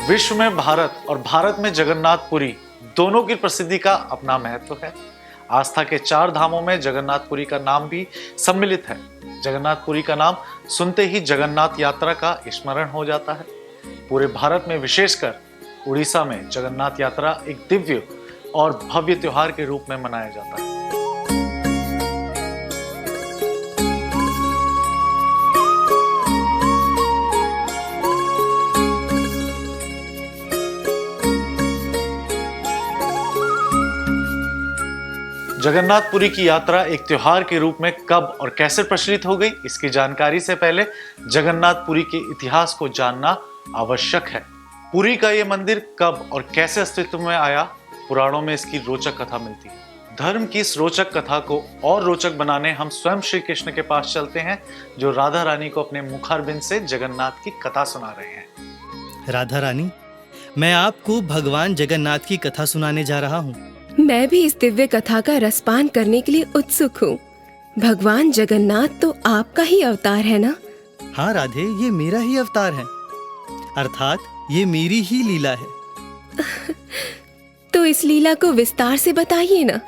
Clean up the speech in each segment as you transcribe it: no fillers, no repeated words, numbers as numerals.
विश्व में भारत और भारत में जगन्नाथपुरी दोनों की प्रसिद्धि का अपना महत्व है। आस्था के चार धामों में जगन्नाथपुरी का नाम भी सम्मिलित है। जगन्नाथपुरी का नाम सुनते ही जगन्नाथ यात्रा का स्मरण हो जाता है। पूरे भारत में विशेषकर उड़ीसा में जगन्नाथ यात्रा एक दिव्य और भव्य त्योहार के रूप में मनाया जाता है। जगन्नाथपुरी की यात्रा एक त्योहार के रूप में कब और कैसे प्रचलित हो गई, इसकी जानकारी से पहले जगन्नाथपुरी के इतिहास को जानना आवश्यक है। पुरी का ये मंदिर कब और कैसे अस्तित्व में आया, पुराणों में इसकी रोचक कथा मिलती है। धर्म की इस रोचक कथा को और रोचक बनाने हम स्वयं श्री कृष्ण के पास चलते हैं, जो राधा रानी को अपने मुखारबिंद से जगन्नाथ की कथा सुना रहे हैं। राधा रानी, मैं आपको भगवान जगन्नाथ की कथा सुनाने जा रहा हूँ। मैं भी इस दिव्य कथा का रसपान करने के लिए उत्सुक हूँ। भगवान जगन्नाथ तो आपका ही अवतार है ना? हाँ राधे, ये मेरा ही अवतार है, अर्थात ये मेरी ही लीला है। तो इस लीला को विस्तार से बताइए ना।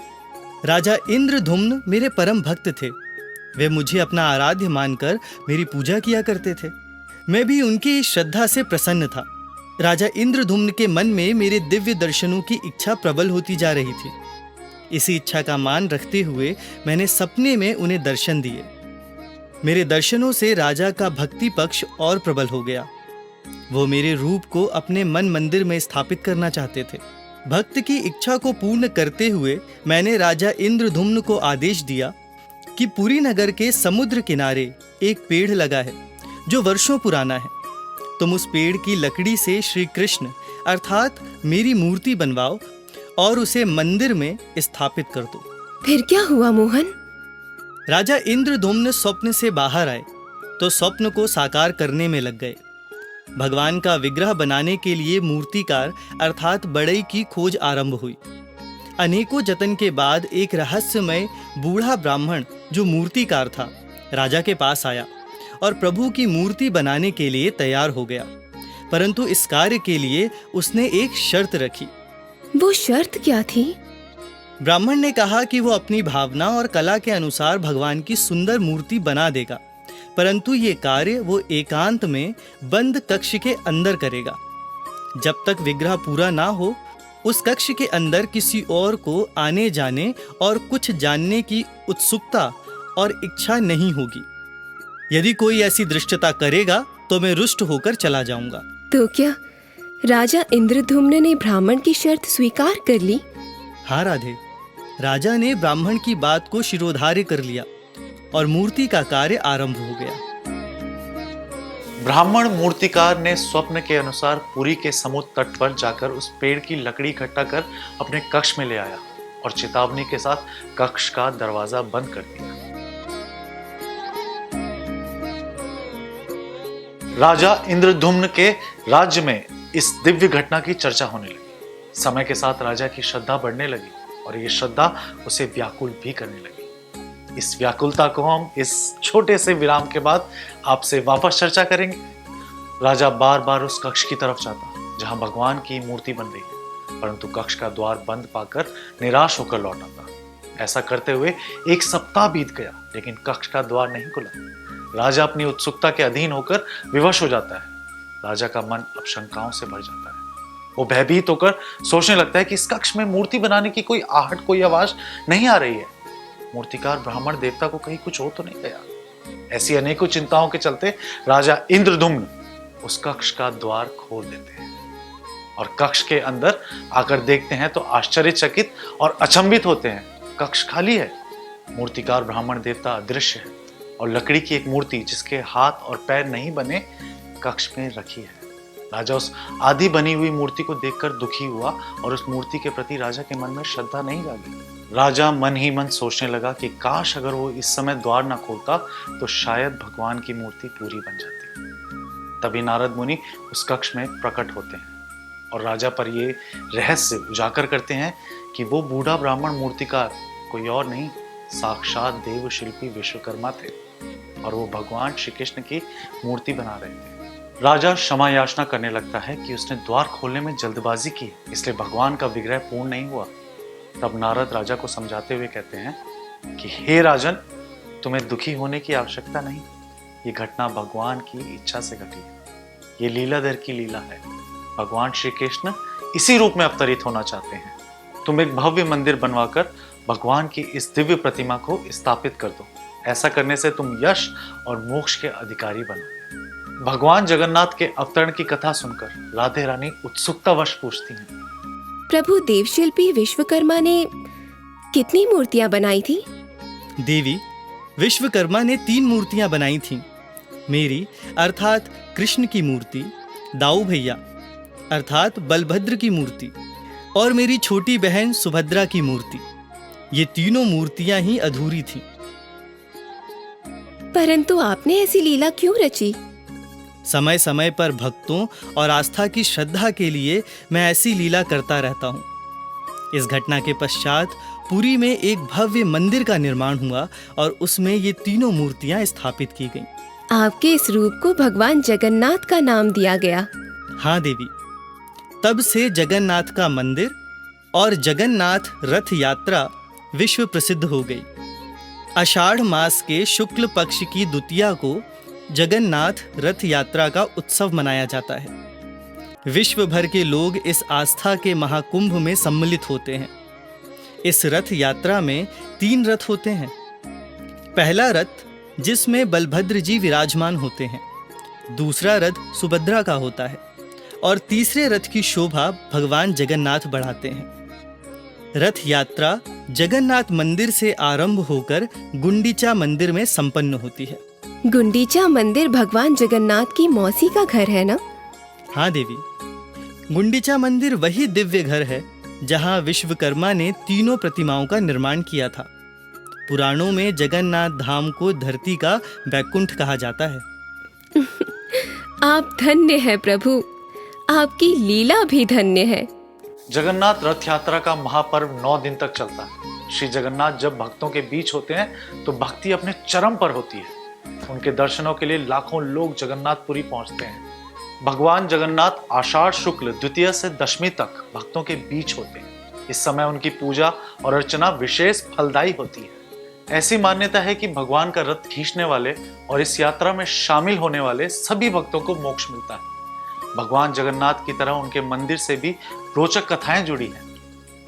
राजा इंद्रधुम्न मेरे परम भक्त थे। वे मुझे अपना आराध्य मानकर मेरी पूजा किया करते थे। मैं भी उनकी इस श्रद्धा से प्रसन्न था। राजा इंद्रधुम्न के मन में मेरे दिव्य दर्शनों की इच्छा प्रबल होती जा रही थी। इसी इच्छा का मान रखते हुए मैंने सपने में उन्हें दर्शन दिए। मेरे दर्शनों से राजा का भक्ति पक्ष और प्रबल हो गया। वो मेरे रूप को अपने मन मंदिर में स्थापित करना चाहते थे। भक्त की इच्छा को पूर्ण करते हुए मैंने राजा इंद्रधुम्न को आदेश दिया कि पुरी नगर के समुद्र किनारे एक पेड़ लगा है जो वर्षों पुराना है। तुम उस पेड़ की लकड़ी से श्री कृष्ण अर्थात मेरी मूर्ति बनवाओ और उसे मंदिर में स्थापित कर दो। फिर क्या हुआ मोहन? राजा इंद्रधुम्न स्वप्न से बाहर आए तो स्वप्न को साकार करने में लग गए। भगवान का विग्रह बनाने के लिए मूर्तिकार अर्थात बढ़ई की खोज आरंभ हुई। अनेकों जतन के बाद एक रहस्यमय बूढ़ा ब्राह्मण जो मूर्तिकार था राजा के पास आया और प्रभु की मूर्ति बनाने के लिए तैयार हो गया, परंतु इस कार्य के लिए उसने एक शर्त रखी। वो शर्त क्या थी? ब्राह्मण ने कहा कि वो अपनी भावना और कला के अनुसार भगवान की सुंदर मूर्ति बना देगा, परंतु ये कार्य वो एकांत में बंद कक्ष के अंदर करेगा। जब तक विग्रह पूरा ना हो उस कक्ष के अंदर किसी और को आने जाने और कुछ जानने की उत्सुकता और इच्छा नहीं होगी। यदि कोई ऐसी दृष्टता करेगा तो मैं रुष्ट होकर चला जाऊंगा। तो क्या राजा इंद्रधुम्न ने ब्राह्मण की शर्त स्वीकार कर ली? हाँ राधे, राजा ने ब्राह्मण की बात को शिरोधार्य कर लिया और मूर्ति का कार्य आरंभ हो गया। ब्राह्मण मूर्तिकार ने स्वप्न के अनुसार पुरी के समुद्र तट पर जाकर उस पेड़ की लकड़ी इकट्ठा कर अपने कक्ष में ले आया और चेतावनी के साथ कक्ष का दरवाजा बंद कर दिया। राजा इंद्रधुम्न के राज्य में इस दिव्य घटना की चर्चा होने लगी। समय के साथ राजा की श्रद्धा बढ़ने लगी और ये श्रद्धा उसे व्याकुल भी करने लगी। इस व्याकुलता को हम इस छोटे से विराम के बाद आपसे वापस चर्चा करेंगे। राजा बार बार उस कक्ष की तरफ जाता जहां भगवान की मूर्ति बन रही है, परंतु कक्ष का द्वार बंद पाकर निराश होकर लौट आता। ऐसा करते हुए एक सप्ताह बीत गया, लेकिन कक्ष का द्वार नहीं खुला। राजा अपनी उत्सुकता के अधीन होकर विवश हो जाता है। राजा का मन अब शंकाओं से भर जाता है। वो भयभीत होकर सोचने लगता है कि इस कक्ष में मूर्ति बनाने की कोई आहट, कोई आवाज नहीं आ रही है। मूर्तिकार ब्राह्मण देवता को कहीं कुछ हो तो नहीं गया। ऐसी अनेकों चिंताओं के चलते राजा इंद्रधुम्न उस कक्ष का द्वार खोल देते हैं और कक्ष के अंदर आकर देखते हैं तो आश्चर्यचकित और अचंभित होते हैं। कक्ष खाली है, मूर्तिकार ब्राह्मण देवता अदृश्य है और लकड़ी की एक मूर्ति जिसके हाथ और पैर नहीं बने कक्ष में रखी है। राजा उस आधी बनी हुई मूर्ति को देखकर दुखी हुआ और उस मूर्ति के प्रति राजा के मन में श्रद्धा नहीं जागी। राजा मन ही मन सोचने लगा कि काश अगर वो इस समय द्वार न खोलता तो शायद भगवान की मूर्ति पूरी बन जाती। तभी नारद मुनि उस कक्ष में प्रकट होते हैं और राजा पर ये रहस्य उजागर करते हैं कि वो बूढ़ा ब्राह्मण मूर्तिकार कोई और नहीं, साक्षात देव शिल्पी विश्वकर्मा थे और वो भगवान श्री कृष्ण की मूर्ति बना रहे थे। राजा क्षमा याचना करने लगता है कि उसने द्वार खोलने में जल्दबाजी की, इसलिए भगवान का विग्रह पूर्ण नहीं हुआ। तब नारद राजा को समझाते हुए कहते हैं कि हे राजन, तुम्हें दुखी होने की आवश्यकता नहीं। ये घटना भगवान की इच्छा से घटी है। ये लीलाधर की लीला है। भगवान श्री कृष्ण इसी रूप में अवतरित होना चाहते हैं। तुम एक भव्य मंदिर बनवाकर भगवान की इस दिव्य प्रतिमा को स्थापित कर दो। ऐसा करने से तुम यश और मोक्ष के अधिकारी बनोगे। भगवान जगन्नाथ के अवतरण की कथा सुनकर राधे रानी उत्सुकतावश पूछती हैं, प्रभु देवशिल्पी विश्वकर्मा ने कितनी मूर्तियां बनाई थी? देवी, विश्वकर्मा ने 3 मूर्तियां बनाई थीं। मेरी अर्थात कृष्ण की मूर्ति, दाऊ भैया अर्थात बलभद्र की मूर्ति और मेरी छोटी बहन सुभद्रा की मूर्ति। ये तीनों मूर्तियां ही अधूरी थीं। परंतु आपने ऐसी लीला क्यों रची? समय समय पर भक्तों और आस्था की श्रद्धा के लिए मैं ऐसी लीला करता रहता हूँ। इस घटना के पश्चात पुरी में एक भव्य मंदिर का निर्माण हुआ और उसमें ये तीनों मूर्तियां स्थापित की गईं। आपके इस रूप को भगवान जगन्नाथ का नाम दिया गया। हाँ देवी, तब से जगन्नाथ का मंदिर और जगन्नाथ रथ यात्रा विश्व प्रसिद्ध हो गई। आषाढ़ मास के शुक्ल पक्ष की द्वितीया को जगन्नाथ रथ यात्रा का उत्सव मनाया जाता है। विश्व भर के लोग इस आस्था के महाकुंभ में सम्मिलित होते हैं। इस रथ यात्रा में 3 रथ होते हैं। पहला रथ जिसमें बलभद्र जी विराजमान होते हैं, दूसरा रथ सुभद्रा का होता है और तीसरे रथ की शोभा भगवान जगन्नाथ बढ़ाते हैं। रथ यात्रा जगन्नाथ मंदिर से आरंभ होकर गुंडीचा मंदिर में संपन्न होती है। गुंडीचा मंदिर भगवान जगन्नाथ की मौसी का घर है ना? हाँ देवी, गुंडीचा मंदिर वही दिव्य घर है जहाँ विश्वकर्मा ने तीनों प्रतिमाओं का निर्माण किया था। पुराणों में जगन्नाथ धाम को धरती का वैकुंठ कहा जाता है। आप धन्य हैं प्रभु, आपकी लीला भी धन्य है। जगन्नाथ रथ यात्रा का महापर्व 9 दिन तक चलता है। श्री जगन्नाथ जब भक्तों के बीच होते हैं तो भक्ति अपने चरम पर होती है। उनके दर्शनों के लिए लाखों लोग जगन्नाथपुरी पहुंचते हैं। भगवान जगन्नाथ आषाढ़ शुक्ल द्वितीया से दशमी तक भक्तों के बीच होते हैं। इस समय उनकी पूजा और अर्चना विशेष फलदायी होती है। ऐसी मान्यता है कि भगवान का रथ खींचने वाले और इस यात्रा में शामिल होने वाले सभी भक्तों को मोक्ष मिलता है। भगवान जगन्नाथ की तरह उनके मंदिर से भी रोचक कथाएं जुड़ी हैं।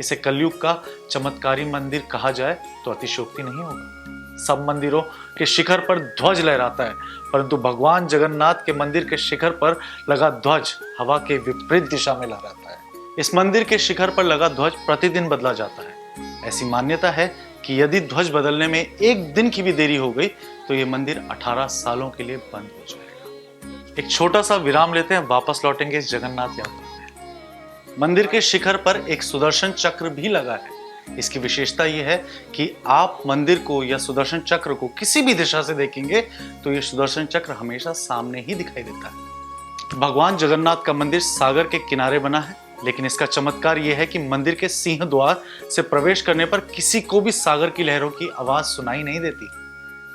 इसे कलयुग का चमत्कारी मंदिर कहा जाए तो अतिशयोक्ति नहीं होगा। सब मंदिरों के शिखर पर ध्वज लहराता है, परंतु भगवान जगन्नाथ के मंदिर के शिखर पर लगा ध्वज हवा के विपरीत दिशा में लहराता है। इस मंदिर के शिखर पर लगा ध्वज प्रतिदिन बदला जाता है। ऐसी मान्यता है कि यदि ध्वज बदलने में 1 दिन की भी देरी हो गई तो ये मंदिर 18 सालों के लिए बंद हो जाएगा। एक छोटा सा विराम लेते हैं, वापस लौटेंगे इस जगन्नाथ यात्रा में। मंदिर के शिखर पर एक सुदर्शन चक्र भी लगा है। इसकी विशेषता यह है कि आप मंदिर को या सुदर्शन चक्र को किसी भी दिशा से देखेंगे तो ये सुदर्शन चक्र हमेशा सामने ही दिखाई देता है। भगवान जगन्नाथ का मंदिर सागर के किनारे बना है, लेकिन इसका चमत्कार यह है कि मंदिर के सिंह द्वार से प्रवेश करने पर किसी को भी सागर की लहरों की आवाज सुनाई नहीं देती।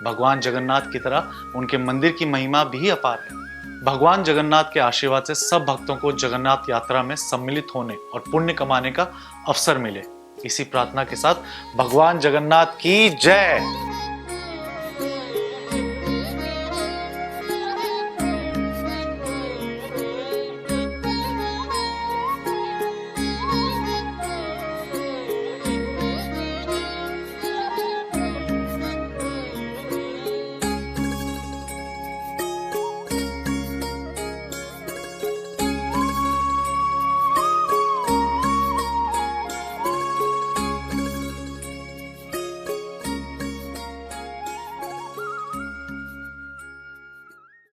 भगवान जगन्नाथ की तरह उनके मंदिर की महिमा भी अपार है। भगवान जगन्नाथ के आशीर्वाद से सब भक्तों को जगन्नाथ यात्रा में सम्मिलित होने और पुण्य कमाने का अवसर मिले। इसी प्रार्थना के साथ भगवान जगन्नाथ की जय।